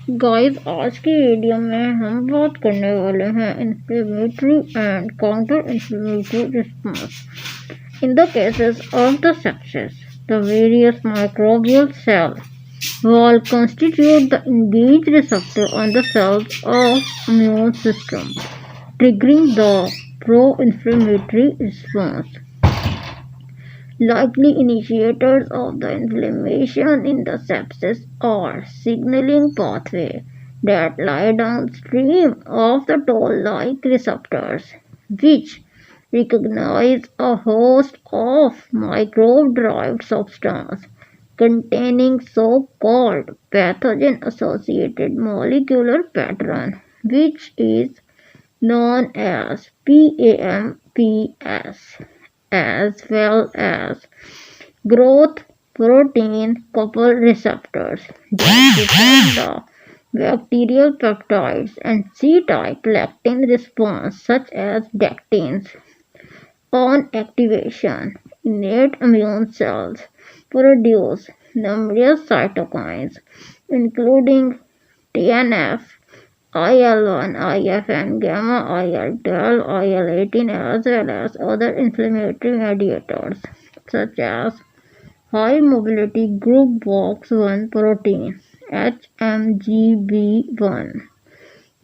Guys आज की video में हम बात करने वाले हैं inflammatory and counter inflammatory response in the cases of the sepsis. The various microbial cells wall constitute the engaged receptor on the cells of immune system, triggering the pro-inflammatory response. Likely initiators of the inflammation in the sepsis are signaling pathway that lie downstream of the toll-like receptors, which recognize a host of microbe-derived substance containing so-called pathogen-associated molecular pattern, which is known as PAMPs, as well as growth protein coupled receptors that detect the bacterial peptides and C-type lectin response such as dectins. On activation, innate immune cells produce numerous cytokines including TNF, IL-1, IFN, gamma, IL-12, IL-18 as well as other inflammatory mediators such as high mobility group box 1 protein HMGB1,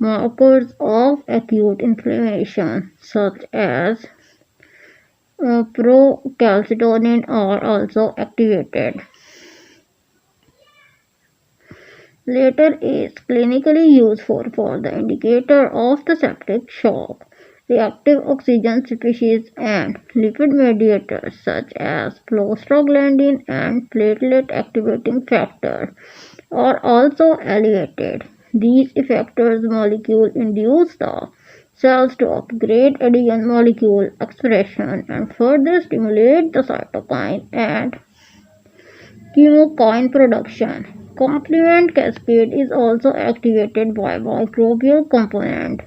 markers of acute inflammation such as procalcitonin are also activated. Later is clinically useful for the indicator of the septic shock. Reactive oxygen species and lipid mediators such as prostaglandin and platelet activating factor are also elevated. These effectors molecules induce the cells to upgrade adhesion molecule expression and further stimulate the cytokine and chemokine production. Complement cascade is also activated by microbial component,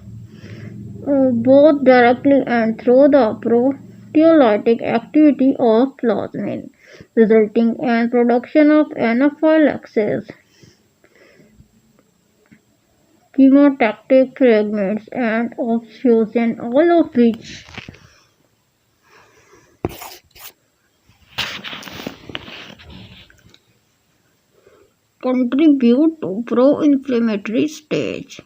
both directly and through the proteolytic activity of plasmin, resulting in production of anaphylaxis, chemotactic fragments, and oxygen, all of which contribute to pro-inflammatory stage.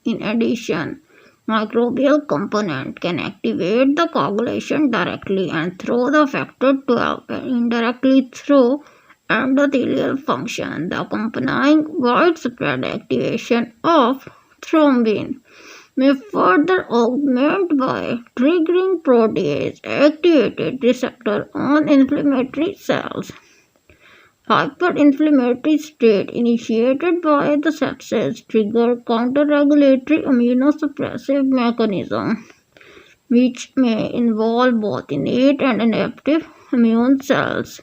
In addition, microbial component can activate the coagulation directly and through the factor 12 and indirectly through endothelial function. The accompanying widespread activation of thrombin may further augment by triggering protease activated receptor on inflammatory cells. Hyperinflammatory state initiated by the sepsis trigger counter-regulatory immunosuppressive mechanism, which may involve both innate and adaptive immune cells.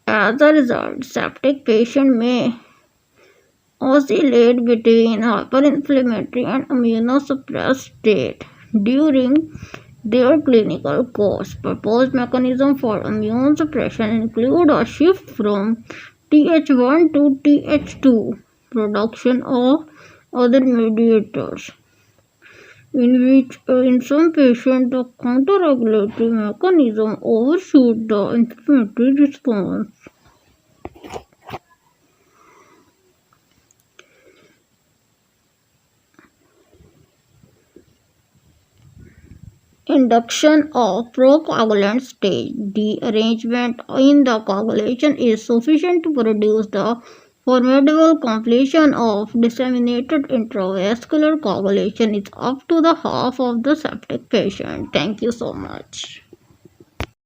As a result, septic patients may oscillate between hyperinflammatory and immunosuppressed state during their clinical course. Proposed mechanisms for immune suppression include a shift from Th1 to Th2 production of other mediators, in which in some patients the counter-regulatory mechanism overshoot the inflammatory response. Induction of procoagulant stage. The arrangement in the coagulation is sufficient to produce the formidable completion of disseminated intravascular coagulation is up to the half of the septic patient. Thank you so much.